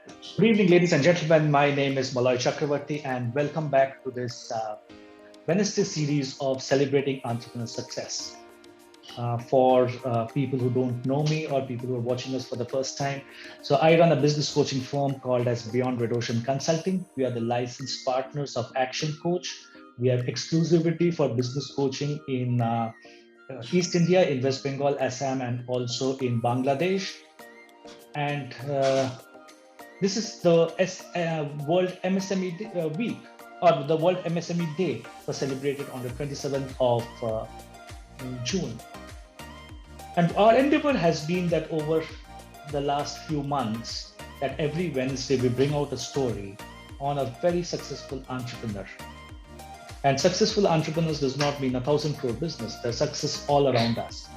Good evening, ladies and gentlemen. My name is Moloy Chakravorty, and welcome back to this Wednesday series of celebrating entrepreneur success. For people who don't know me or people who are watching us for the first time, so I run a business coaching firm called as Beyond Red Ocean Consulting. We are the licensed partners of Action Coach. We have exclusivity for business coaching in East India, in West Bengal, Assam, and also in Bangladesh. And this is the World MSME Week, or the World MSME Day was celebrated on the 27th of June. And our endeavor has been that over the last few months, that every Wednesday we bring out a story on a very successful entrepreneur. And successful entrepreneurs does not mean 1,000 crore business. There's success all around us.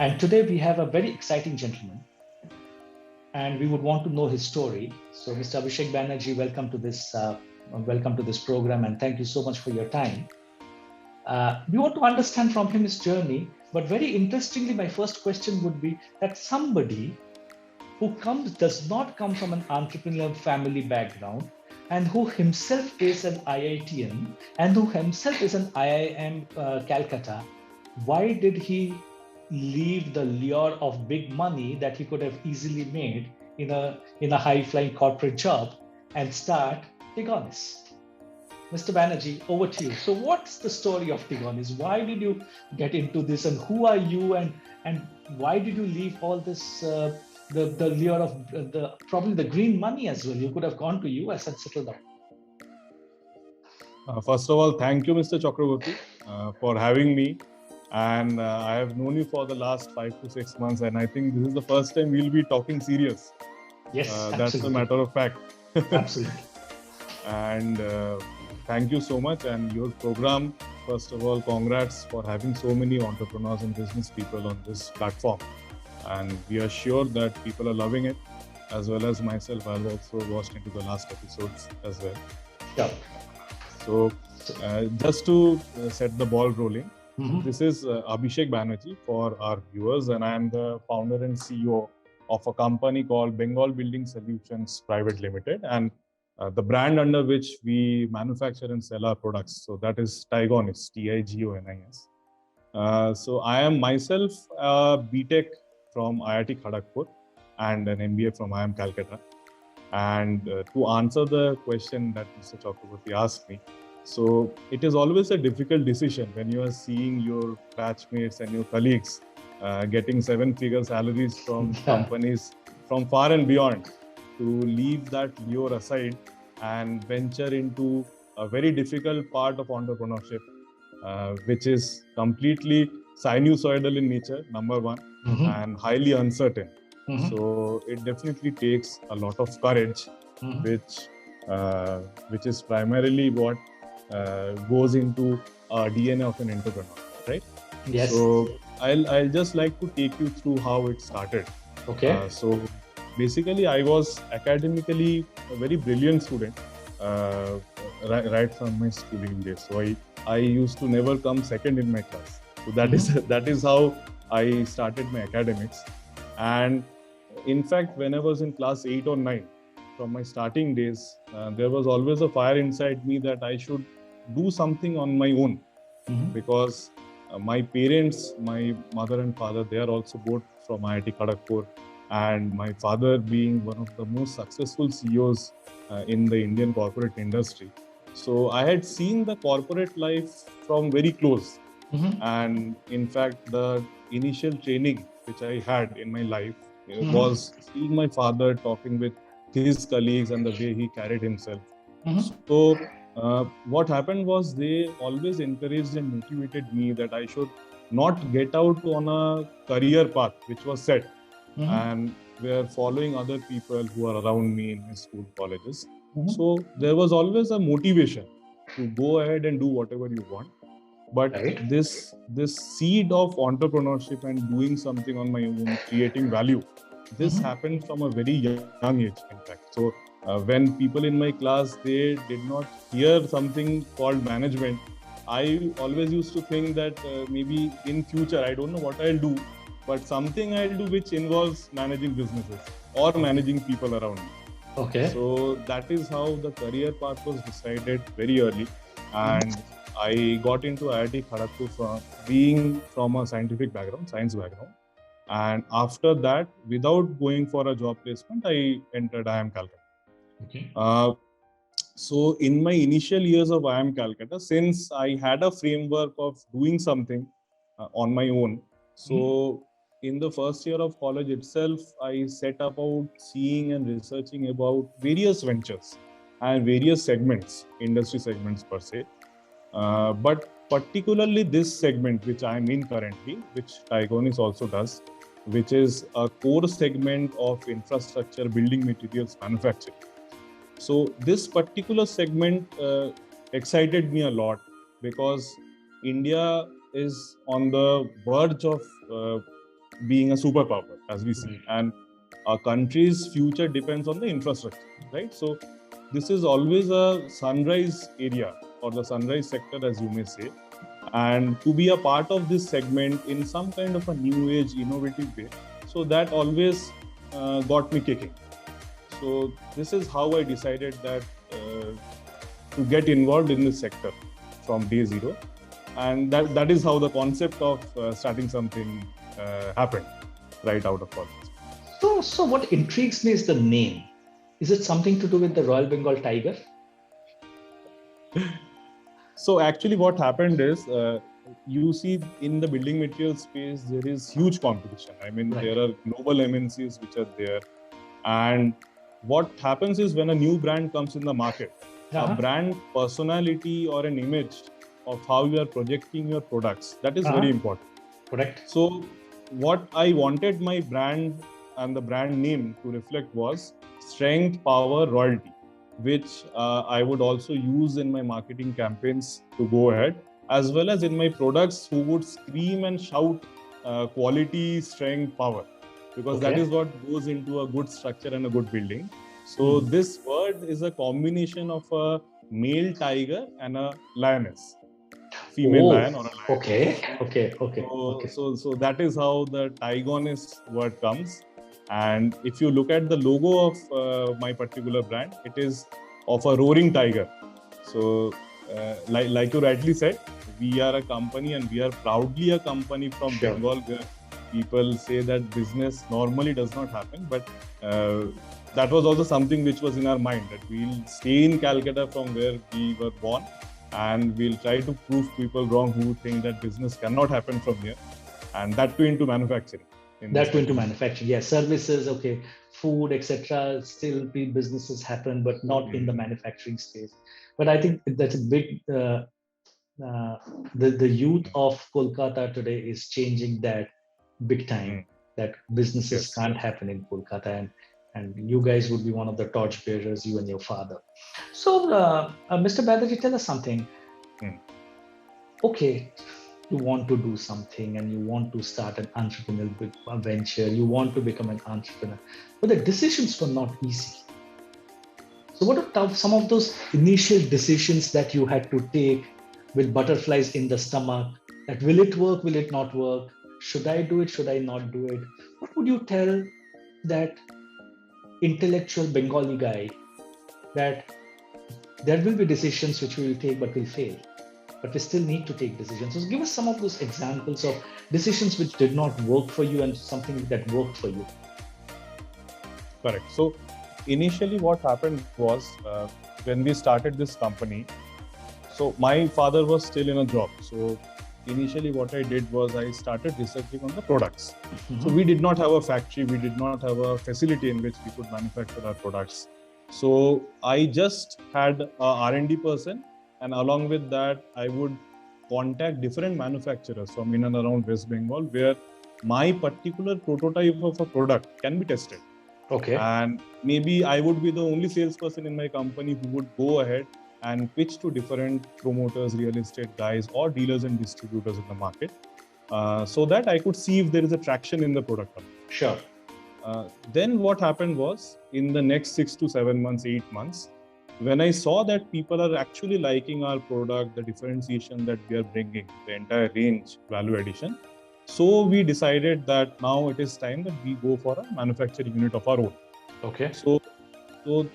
And today we have a very exciting gentleman, and we would want to know his story. So, Mr. Abhishek Banerjee, welcome to this program, and thank you so much for your time. We want to understand from him his journey, but very interestingly, my first question would be that somebody who does not come from an entrepreneurial family background, and who himself is an IITian, and who himself is an IIM Calcutta, why did he leave the lure of big money that he could have easily made in a high-flying corporate job and start Tigonis? Mr. Banerjee, over to you. So what's the story of Tigonis? Why did you get into this, and who are you, and why did you leave all this, the lure of probably the green money as well? You could have gone to US and settled down. First of all, thank you, Mr. Chakravorty, for having me. And I have known you for the last 5 to 6 months, and I think this is the first time we'll be talking serious. Yes, that's a matter of fact. Absolutely. And thank you so much. And your program, first of all, congrats for having so many entrepreneurs and business people on this platform. And we are sure that people are loving it, as well as myself. I've also watched into the last episodes as well. Yeah. So just to set the ball rolling, this is Abhishek Banerjee for our viewers, and I am the founder and CEO of a company called Bengal Building Solutions Private Limited, and the brand under which we manufacture and sell our products. So that is Tigonis, Tigonis. So I am myself a BTech from IIT Kharagpur and an MBA from IIM Calcutta. And to answer the question that Mr. Chakravorty asked me, so it is always a difficult decision when you are seeing your batchmates and your colleagues getting 7-figure salaries from companies from far and beyond, to leave that lure aside and venture into a very difficult part of entrepreneurship, which is completely sinusoidal in nature, number one, and highly uncertain. So it definitely takes a lot of courage, which is primarily what goes into DNA of an entrepreneur, right? Yes. So I'll just like to take you through how it started. Okay. So basically, I was academically a very brilliant student right from my schooling days. So I used to never come second in my class. So that is how I started my academics. And in fact, when I was in class 8 or 9, from my starting days, there was always a fire inside me that I should do something on my own, because my parents, my mother and father, they are also both from IIT Kharagpur, and my father being one of the most successful CEOs in the Indian corporate industry. So I had seen the corporate life from very close. And in fact, the initial training which I had in my life was seeing my father talking with his colleagues and the way he carried himself. So what happened was, they always encouraged and motivated me that I should not get out on a career path which was set, and were following other people who are around me in my school, colleges. So there was always a motivation to go ahead and do whatever you want. But this seed of entrepreneurship and doing something on my own, creating value, this happened from a very young age, in fact. So when people in my class, they did not hear something called management, I always used to think that maybe in future, I don't know what I'll do, but something I'll do which involves managing businesses or managing people around me. Okay. So that is how the career path was decided very early. And I got into 𝗏𝗏𝗃𝗀𝗏𝗃 being from a scientific background, science background. And after that, without going for a job placement, I entered IIM Calcutta. Okay. So in my initial years of IIM Calcutta, since I had a framework of doing something on my own, so in the first year of college itself, I set about seeing and researching about various ventures and various segments, industry segments per se. But particularly this segment, which I'm in currently, which Tigonis also does, which is a core segment of infrastructure, building materials manufacturing. So this particular segment excited me a lot because India is on the verge of being a superpower, as we see, and a country's future depends on the infrastructure, right? So this is always a sunrise area or the sunrise sector, as you may say. And to be a part of this segment in some kind of a new age, innovative way, so that always got me kicking. So this is how I decided that to get involved in this sector from day zero. And that is how the concept of starting something happened right out of college. So what intrigues me is the name. Is it something to do with the Royal Bengal tiger? So actually what happened is, you see in the building material space, there is huge competition. I mean, there are global MNCs which are there. And what happens is when a new brand comes in the market, a brand personality or an image of how you are projecting your products, that is very important. Correct. So what I wanted my brand and the brand name to reflect was strength, power, royalty, which I would also use in my marketing campaigns to go ahead, as well as in my products who would scream and shout quality, strength, power, because that is what goes into a good structure and a good building. So this word is a combination of a male tiger and a lioness, female lion or a lion. So that is how the Tigonis word comes. And if you look at the logo of my particular brand, it is of a roaring tiger. So like you rightly said, we are a company and we are proudly a company from Bengal, where people say that business normally does not happen. But that was also something which was in our mind, that we'll stay in Calcutta from where we were born, and we'll try to prove people wrong who think that business cannot happen from here, and that too into manufacturing. That too into manufacturing, yes. Services, food, etc. Still businesses happen, but not in the manufacturing space. But I think that's a big, the youth of Kolkata today is changing that big time, that businesses can't happen in Kolkata, and you guys would be one of the torch bearers, you and your father. So, Mr. Banerjee, tell us something. Okay, you want to do something and you want to start an entrepreneurial venture, you want to become an entrepreneur, but the decisions were not easy. So what are some of those initial decisions that you had to take with butterflies in the stomach, that will it work, will it not work? Should I do it? Should I not do it? What would you tell that intellectual Bengali guy that there will be decisions which we will take but will fail, but we still need to take decisions? So give us some of those examples of decisions which did not work for you and something that worked for you. Correct. So initially what happened was, when we started this company, so my father was still in a job. So initially what I did was I started researching on the products. So we did not have a factory, we did not have a facility in which we could manufacture our products. So I just had a R&D person, and along with that, I would contact different manufacturers from in and around West Bengal, where my particular prototype of a product can be tested. And maybe I would be the only salesperson in my company who would go ahead and pitch to different promoters, real estate guys, or dealers and distributors in the market, so that I could see if there is a traction in the product. Sure. Then what happened was, in the next 6 to 7 months, 8 months, when I saw that people are actually liking our product, the differentiation that we are bringing, the entire range, value addition, so we decided that now it is time that we go for a manufacturing unit of our own. So So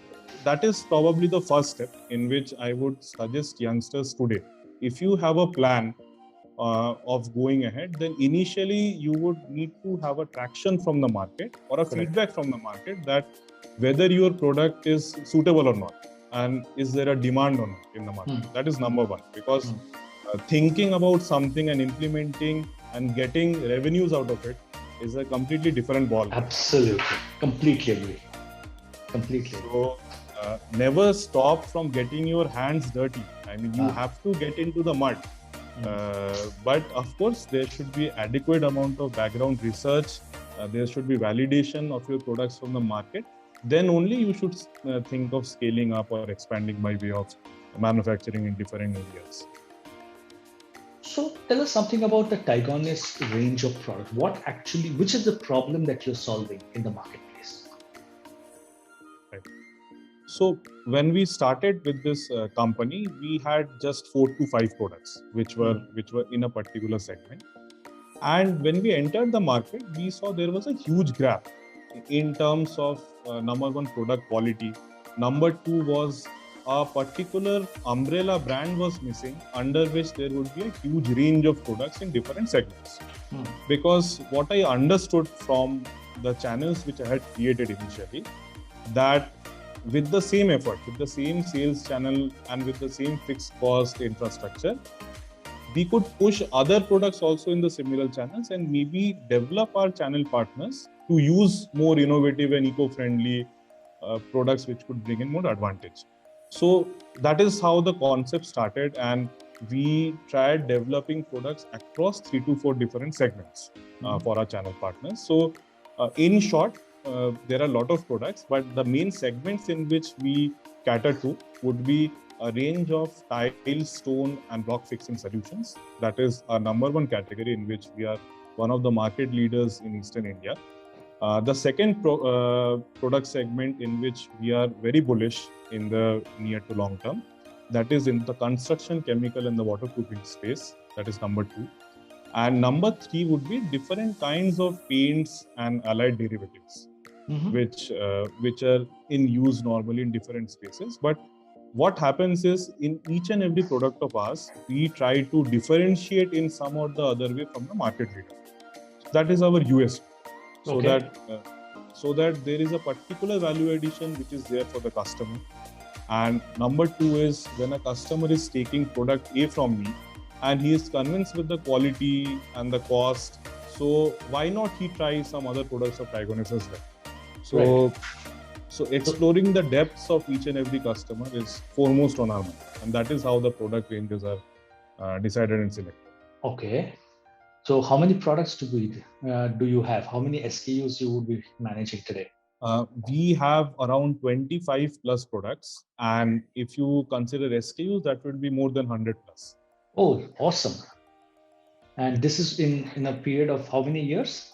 that is probably the first step in which I would suggest youngsters today. If you have a plan of going ahead, then initially you would need to have a traction from the market or a feedback from the market that whether your product is suitable or not, and is there a demand or not in the market. That is number one, because thinking about something and implementing and getting revenues out of it is a completely different ball. Absolutely, completely agree. Completely. So never stop from getting your hands dirty. I mean, you have to get into the mud. But of course, there should be adequate amount of background research. There should be validation of your products from the market. Then only you should think of scaling up or expanding by way of manufacturing in different areas. So tell us something about the Tigonis range of products. Which is the problem that you're solving in the marketplace? Right. So when we started with this company, we had just 4 to 5 products, which were in a particular segment. And when we entered the market, we saw there was a huge gap in terms of number one, product quality. Number two was a particular umbrella brand was missing, under which there would be a huge range of products in different segments. Because what I understood from the channels which I had created initially, that with the same effort, with the same sales channel and with the same fixed cost infrastructure, we could push other products also in the similar channels and maybe develop our channel partners to use more innovative and eco-friendly products which could bring in more advantage. So that is how the concept started, and we tried developing products across 3 to 4 different segments for our channel partners. So in short, there are a lot of products, but the main segments in which we cater to would be a range of tile, stone and block fixing solutions. That is our number one category in which we are one of the market leaders in Eastern India. The second product segment in which we are very bullish in the near to long term, that is in the construction, chemical and the waterproofing space. That is number 2. And number 3 would be different kinds of paints and allied derivatives, which are in use normally in different spaces. But what happens is, in each and every product of ours, we try to differentiate in some or the other way from the market leader. That is our USP. So that there is a particular value addition which is there for the customer. And number 2 is, when a customer is taking product A from me and he is convinced with the quality and the cost, so why not he try some other products of Tigonis as well? So exploring the depths of each and every customer is foremost on our mind, and that is how the product ranges are decided and selected. Okay. So how many products do you have? How many SKUs you would be managing today? We have around 25 plus products, and if you consider SKUs, that would be more than 100 plus. Oh, awesome. And this is in a period of how many years?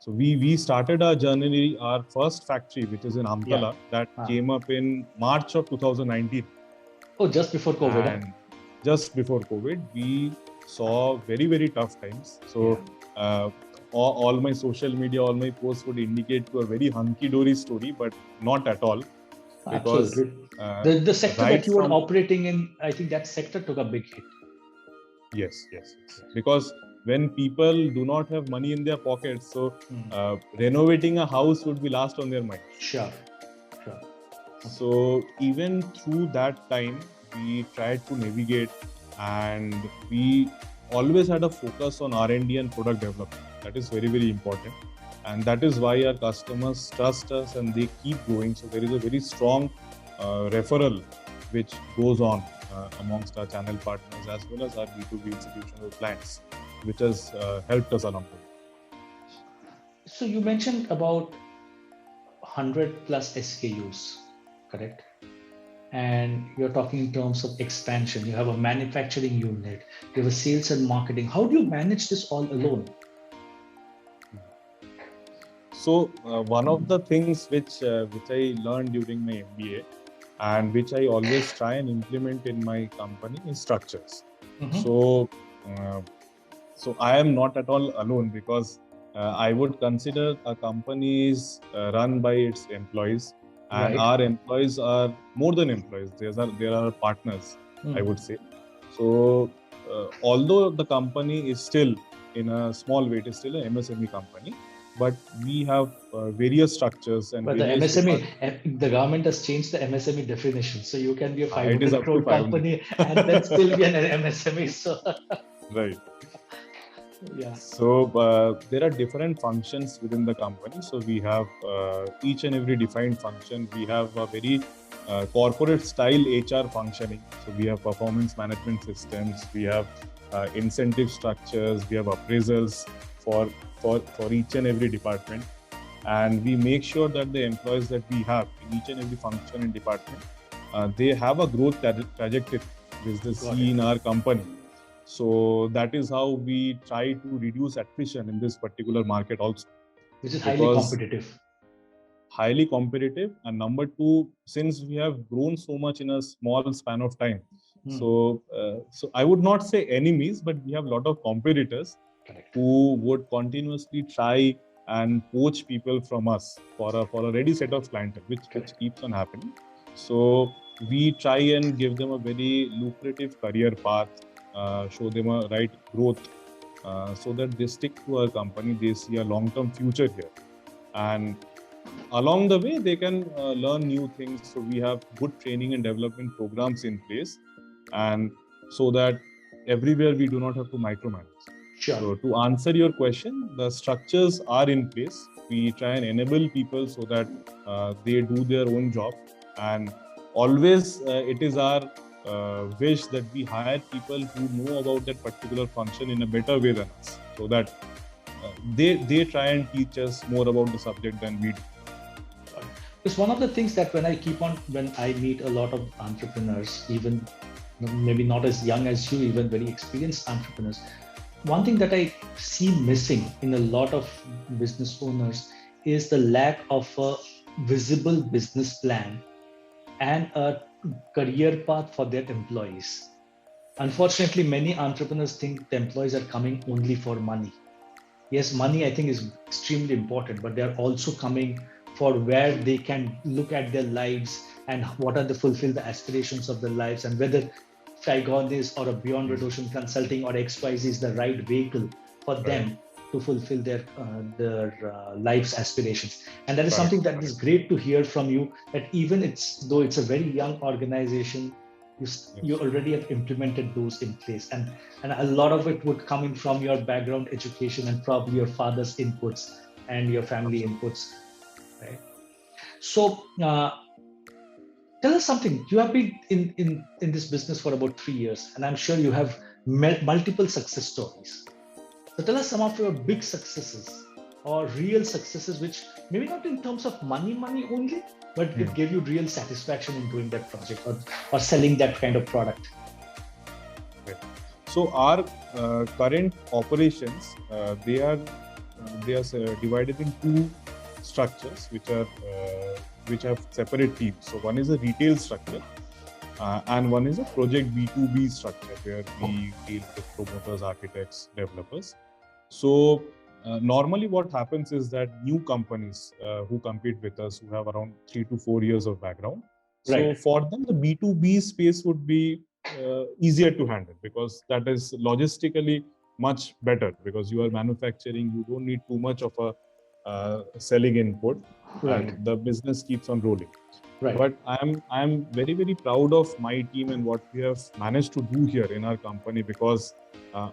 So we started our journey, our first factory, which is in Amtala, that came up in March of 2019. Oh, just before COVID. And just before COVID, we saw very, very tough times. So all my social media, all my posts would indicate to a very hunky-dory story, but not at all. Because the sector that you were operating in, I think that sector took a big hit. Yes. Because when people do not have money in their pockets, so renovating a house would be last on their mind. Sure. So even through that time, we tried to navigate, and we always had a focus on R&D and product development. That is very, very important. And that is why our customers trust us and they keep going. So there is a very strong referral which goes on amongst our channel partners as well as our B2B institutional clients, which has helped us along the way. So you mentioned about 100 plus SKUs, correct? And you're talking in terms of expansion. You have a manufacturing unit, you have a sales and marketing. How do you manage this all alone? So one of the things which I learned during my MBA and which I always try and implement in my company is structures. So I am not at all alone, because I would consider a company is run by its employees, and Right. our employees are more than employees. There are partners, I would say. So although the company is still in a small way, it is still an MSME company, but we have various structures and But the various MSME, the government has changed the MSME definition. So you can be a it is 500 up to crore 500. company and then still be an MSME. So Right. yeah. So there are different functions within the company. So we have each and every defined function. We have a very corporate style HR functioning. So we have performance management systems. We have incentive structures. We have appraisals for each and every department. And we make sure that the employees that we have in each and every function and department, they have a growth trajectory which they see in our company. So that is how we try to reduce attrition in this particular market also. Which is highly competitive. Highly competitive. And number two, since we have grown so much in a small span of time, so I would not say enemies, but we have a lot of competitors who would continuously try and poach people from us for a ready set of clientele, which keeps on happening. So we try and give them a very lucrative career path, show them a right growth, so that they stick to our company, they see a long-term future here. And along the way, they can learn new things. So we have good training and development programs in place, and so that everywhere we do not have to micromanage. Sure. So to answer your question, the structures are in place. We try and enable people so that they do their own job, and always it is our wish that we hire people who know about that particular function in a better way than us, so that they try and teach us more about the subject than we do. It's one of the things that when I meet a lot of entrepreneurs, even maybe not as young as you, even very experienced entrepreneurs, one thing that I see missing in a lot of business owners is the lack of a visible business plan and a career path for their employees. Unfortunately, many entrepreneurs think the employees are coming only for money. Yes, money I think is extremely important, but they're also coming for where they can look at their lives and what are the fulfill the aspirations of their lives, and whether Tigonis or a Beyond Red Ocean Consulting or XYZ is the right vehicle for them to fulfill their life's aspirations. And that is something that is great to hear from you, that even though it's a very young organization, you already have implemented those in place, and a lot of it would come in from your background education and probably your father's inputs and your family inputs, right? So tell us something. You have been in this business for about 3 years, and I'm sure you have multiple success stories. So tell us some of your big successes or real successes, which maybe not in terms of money only, but it gave you real satisfaction in doing that project or selling that kind of product. Okay. So our current operations, they are divided in two structures, which have separate teams. So one is a retail structure, and one is a project B2B structure, where we deal with promoters, architects, developers. So normally what happens is that new companies who compete with us, who have around 3 to 4 years of background, so for them the B2B space would be easier to handle, because that is logistically much better, because you are manufacturing, you don't need too much of a selling input, and the business keeps on rolling. But I am very, very proud of my team and what we have managed to do here in our company, because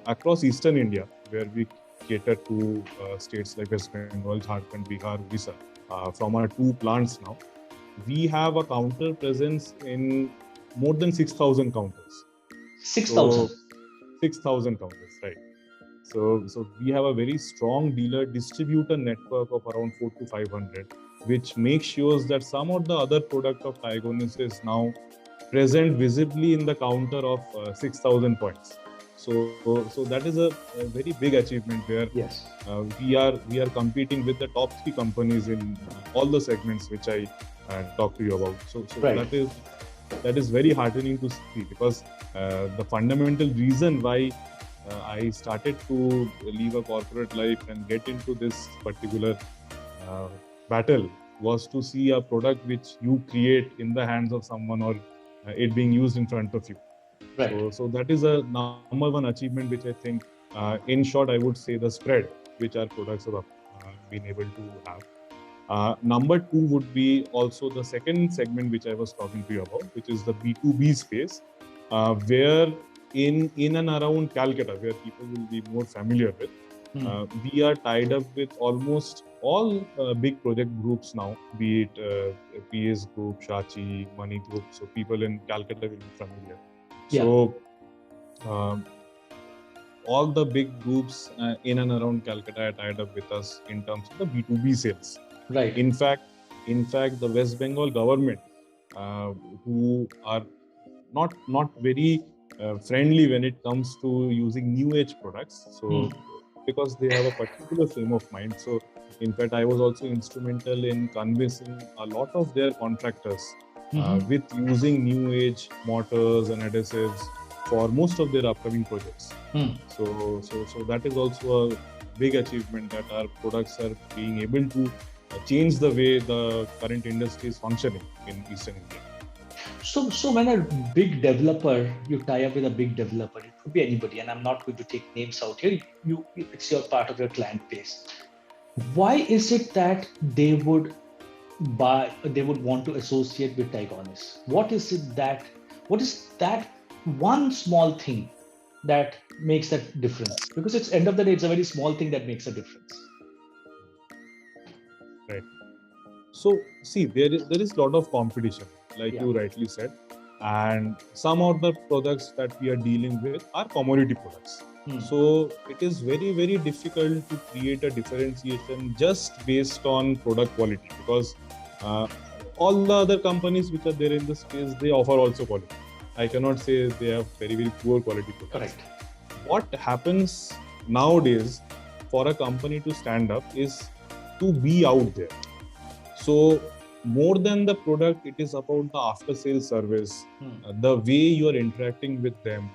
across Eastern India, where we cater to states like West Bengal, 𝗺𝗪𝗺, Bihar, Odisha, from our 2 plants now, we have a counter presence in more than 6,000 counters. 6,000? 6,000 counters, right. So we have a very strong dealer distributor network of around 400 to 500, which makes sure that some of the other product of Tigonis is now present visibly in the counter of 6,000 points. So that is a very big achievement, where we are competing with the top 3 companies in all the segments which I talked to you about. So that is very heartening to see, because the fundamental reason why I started to leave a corporate life and get into this particular battle was to see a product which you create in the hands of someone or it being used in front of you. Right. So that is a number one achievement, which I think, in short, I would say the spread which our products have been able to have. Number two would be also the second segment which I was talking to you about, which is the B2B space, where in and around Calcutta, where people will be more familiar with, we are tied up with almost all big project groups now, be it PS Group, 𝗪𝗪, Money Group. So people in Calcutta will be familiar. Yeah. So all the big groups in and around Calcutta are tied up with us in terms of the B2B sales. Right. In fact, the West Bengal government, who are not very friendly when it comes to using new age products. So because they have a particular frame of mind. So in fact, I was also instrumental in convincing a lot of their contractors with using new age mortars and adhesives for most of their upcoming projects. So that is also a big achievement, that our products are being able to change the way the current industry is functioning in Eastern India. So when a big developer, you tie up with a big developer, it could be anybody, and I'm not going to take names out here. It's your part of your client base. Why is it that they would want to associate with Tigonis? What is that one small thing that makes that difference? Because it's end of the day, it's a very small thing that makes a difference. Right. So see, there is a lot of competition, like you rightly said, and some of the products that we are dealing with are commodity products. So it is very, very difficult to create a differentiation just based on product quality, because all the other companies which are there in the space, they offer also quality. I cannot say they have very, very poor quality products. Correct. What happens nowadays for a company to stand up is to be out there. So more than the product, it is about the after-sales service, the way you are interacting with them,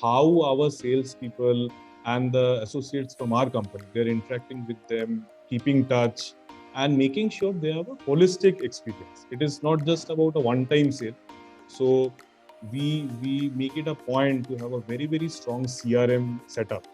how our salespeople and the associates from our company, they're interacting with them, keeping touch, and making sure they have a holistic experience. It is not just about a one-time sale. So we make it a point to have a very, very strong CRM setup,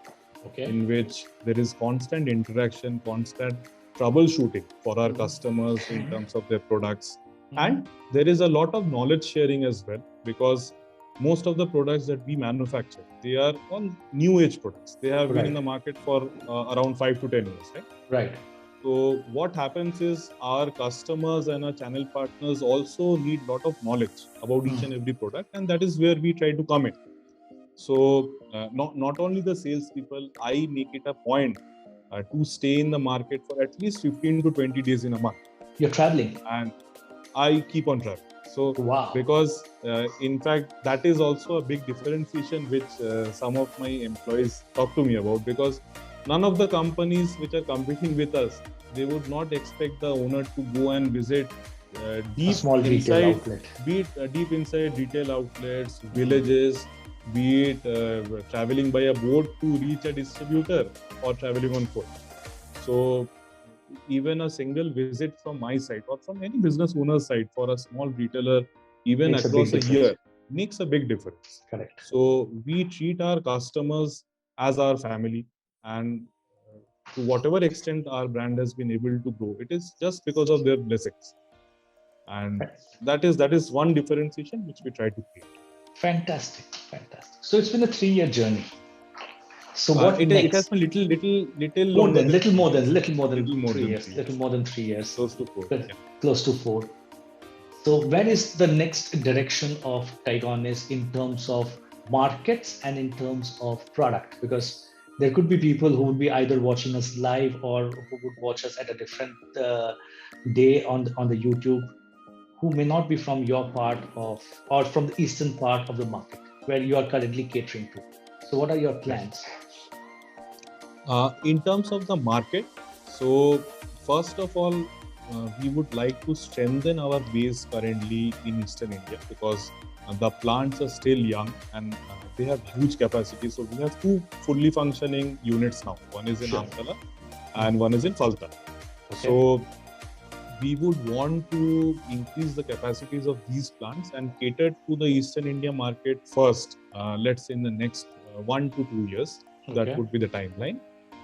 in which there is constant interaction, constant troubleshooting for our customers in terms of their products. And there is a lot of knowledge sharing as well, because most of the products that we manufacture, they are all new age products. They have been in the market for around 5 to 10 years, right? Right. So what happens is our customers and our channel partners also need a lot of knowledge about each and every product, and that is where we try to come in. So not only the salespeople, I make it a point to stay in the market for at least 15 to 20 days in a month. You're traveling? And I keep on traveling. So because in fact, that is also a big differentiation which some of my employees talk to me about, because none of the companies which are competing with us, they would not expect the owner to go and visit deep inside retail outlets, villages, be it traveling by a boat to reach a distributor or traveling on foot. So even a single visit from my side or from any business owner's side for a small retailer, even across a year, makes a big difference. Correct. So we treat our customers as our family, and to whatever extent our brand has been able to grow, it is just because of their blessings. And that is one differentiation which we try to create. Fantastic. So it's been a 3-year journey. So what next? It has been little more than 3 years. Close to 4. Close to 4. So where is the next direction of Tigonis in terms of markets and in terms of product? Because there could be people who would be either watching us live or who would watch us at a different day on the YouTube, who may not be from your part of, or from the eastern part of the market where you are currently catering to. So what are your plans? In terms of the market, so first of all, we would like to strengthen our base currently in Eastern India, because the plants are still young and they have huge capacity. So we have 2 fully functioning units now. One is in Amtala and one is in Phalta. So we would want to increase the capacities of these plants and cater to the Eastern India market first, let's say in the next 1 to 2 years. Okay. That would be the timeline.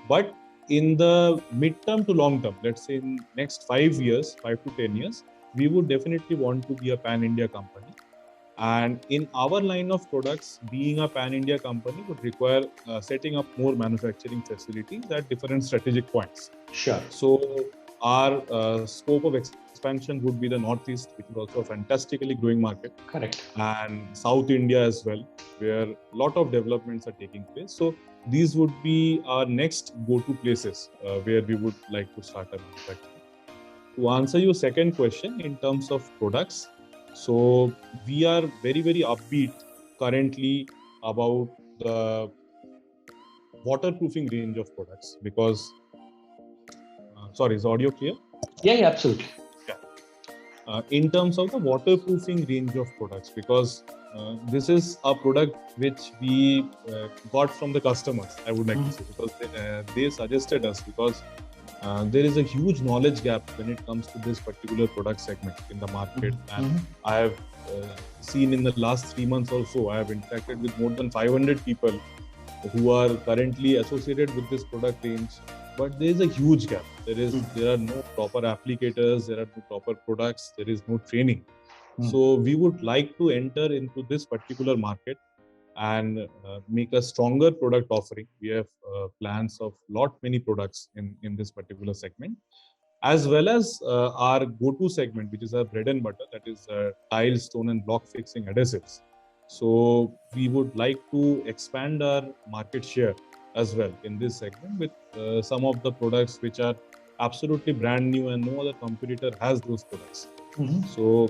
But in the midterm to long term, let's say in next 5 years, 5 to 10 years, we would definitely want to be a pan-India company. And in our line of products, being a pan-India company would require setting up more manufacturing facilities at different strategic points. Sure. So our scope of expansion would be the Northeast, which is also a fantastically growing market. Correct. And South India as well, where a lot of developments are taking place. So these would be our next go-to places where we would like to start a manufacturing. To answer your second question in terms of products, so we are very, very upbeat currently about the waterproofing range of products because, sorry, is the audio clear? Yeah, absolutely. Yeah. In terms of the waterproofing range of products, because this is a product which we got from the customers, I would like to say, because they suggested us because there is a huge knowledge gap when it comes to this particular product segment in the market. And I have seen in the last 3 months or so, I have interacted with more than 500 people who are currently associated with this product range. But there is a huge gap. There are no proper applicators, there are no proper products, there is no training. So we would like to enter into this particular market and make a stronger product offering. We have plans of many products in this particular segment, as well as our go-to segment, which is our bread and butter, that is tile, stone and block fixing adhesives. So we would like to expand our market share as well in this segment with some of the products which are absolutely brand new and no other competitor has those products. So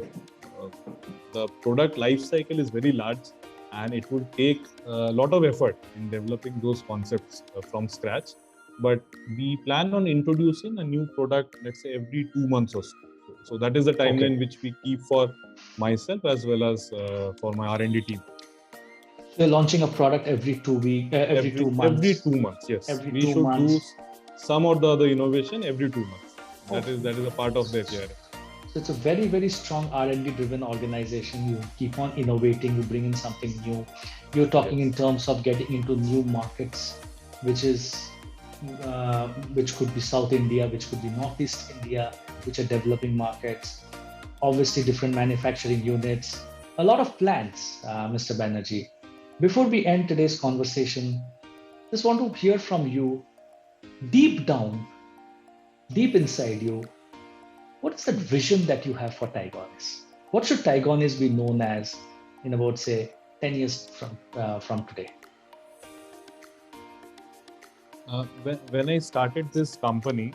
the product life cycle is very large and it would take a lot of effort in developing those concepts from scratch. But we plan on introducing a new product, let's say every 2 months or so. So that is the timeline which we keep for myself as well as for my R&D team. You're launching a product every 2 weeks, every 2 months. Every 2 months, yes. Every we 2 should months. do some or the other innovation every 2 months. That is a part of the API. So it's a very, very strong R&D driven organization. You keep on innovating, you bring in something new. You're talking in terms of getting into new markets, which could be South India, which could be Northeast India, which are developing markets. Obviously, different manufacturing units. A lot of plans, Mr. Banerjee. Before we end today's conversation, just want to hear from you, deep down, deep inside you, what is that vision that you have for Tigonis? What should Tigonis be known as in about, say, 10 years from today? When I started this company,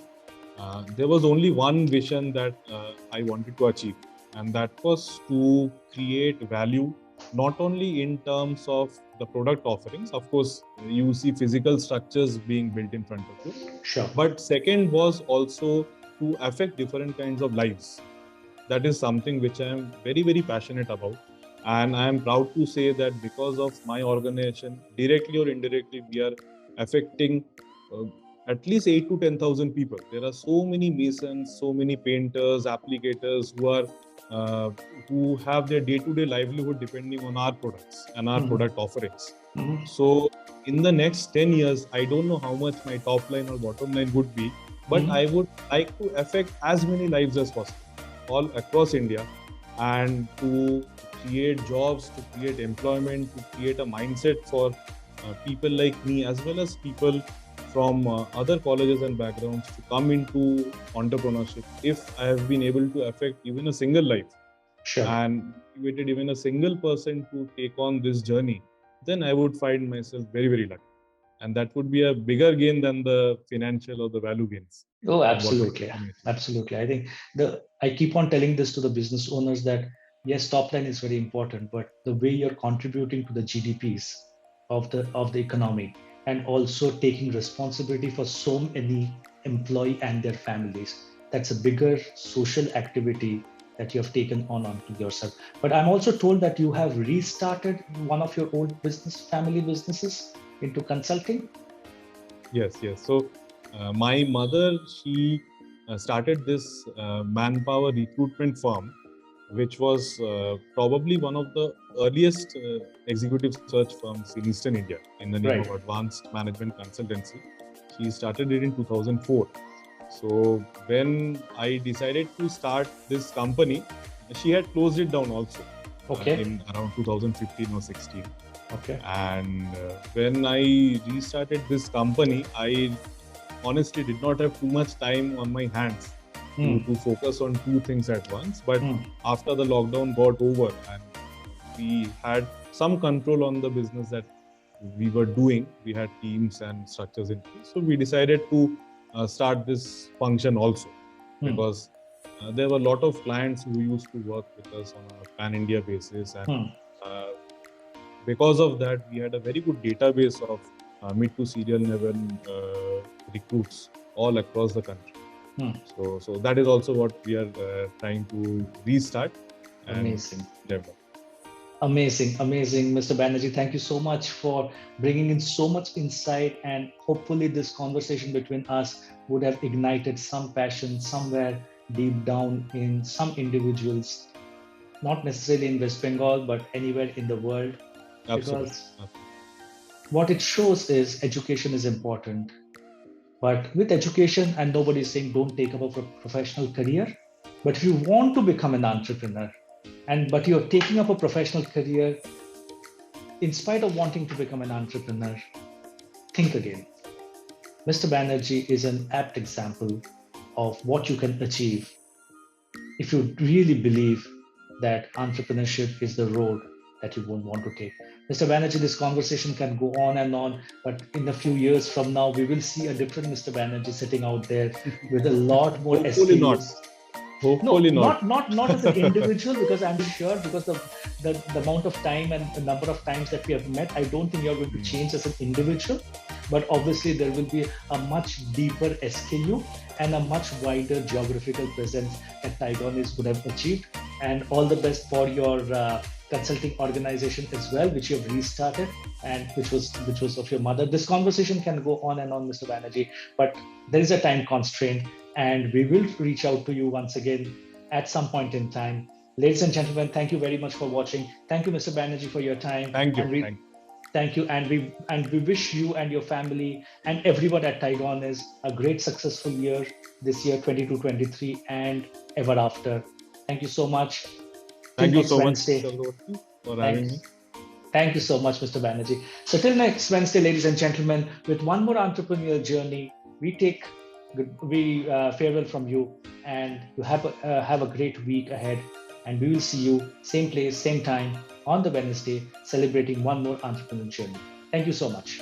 there was only one vision that I wanted to achieve, and that was to create value, not only in terms of the product offerings. Of course, you see physical structures being built in front of you. Sure. But second was also to affect different kinds of lives. That is something which I am very, very passionate about. And I am proud to say that because of my organization, directly or indirectly, we are affecting at least 8 to 10,000 people. There are so many masons, so many painters, applicators who have their day-to-day livelihood depending on our products and our product offerings. So in the next 10 years, I don't know how much my top line or bottom line would be, but I would like to affect as many lives as possible all across India, and to create jobs, to create employment, to create a mindset for people like me as well as people from other colleges and backgrounds to come into entrepreneurship. If I have been able to affect even a single life and motivated even a single person to take on this journey, then I would find myself very, very lucky. And that would be a bigger gain than the financial or the value gains. Oh, absolutely. Absolutely. I think I keep on telling this to the business owners that yes, top line is very important, but the way you're contributing to the GDPs of the economy and also taking responsibility for so many employees and their families, that's a bigger social activity that you have taken onto yourself. But I'm also told that you have restarted one of your old family businesses into consulting. Yes. So my mother, she started this manpower recruitment firm, which was probably one of the earliest executive search firms in Eastern India in the name of Advanced Management Consultancy. She started it in 2004. So when I decided to start this company, she had closed it down also in around 2015 or 16. And when I restarted this company, I honestly did not have too much time on my hands to focus on two things at once. But after the lockdown got over and we had some control on the business that we were doing, we had teams and structures in place. So we decided to start this function also, because there were a lot of clients who used to work with us on a pan-India basis, and because of that, we had a very good database of mid to senior level recruits all across the country. So that is also what we are trying to restart and develop. Amazing, Mr. Banerjee. Thank you so much for bringing in so much insight, and hopefully this conversation between us would have ignited some passion somewhere deep down in some individuals, not necessarily in West Bengal, but anywhere in the world. Absolutely. Because what it shows is education is important. But with education, and nobody is saying don't take up a professional career, but if you want to become an entrepreneur, but you're taking up a professional career, in spite of wanting to become an entrepreneur, think again. Mr. Banerjee is an apt example of what you can achieve if you really believe that entrepreneurship is the road that you won't want to take. Mr. Banerjee, this conversation can go on, but in a few years from now, we will see a different Mr. Banerjee sitting out there with a lot more SKUs. Hopefully not. Not as an individual, because I'm sure, because the amount of time and the number of times that we have met, I don't think you're going to change as an individual. But obviously, there will be a much deeper SKU and a much wider geographical presence that Tigonis would have achieved. And all the best for your consulting organization as well, which you have restarted, and which was of your mother. This conversation can go on and on, Mr. Banerjee, but there is a time constraint, and we will reach out to you once again at some point in time. Ladies and gentlemen, thank you very much for watching. Thank you, Mr. Banerjee, for your time. Thank you. Thank you, and we wish you and your family and everyone at Tigonis a great successful year this year, 22-23, and ever after. Thank you so much. Thank you so much, for having me. Thank you so much, Mr. Banerjee. So till next Wednesday, ladies and gentlemen, with one more entrepreneurial journey, we farewell from you, and you have a great week ahead. And we will see you same place, same time on the Wednesday, celebrating one more entrepreneurial journey. Thank you so much.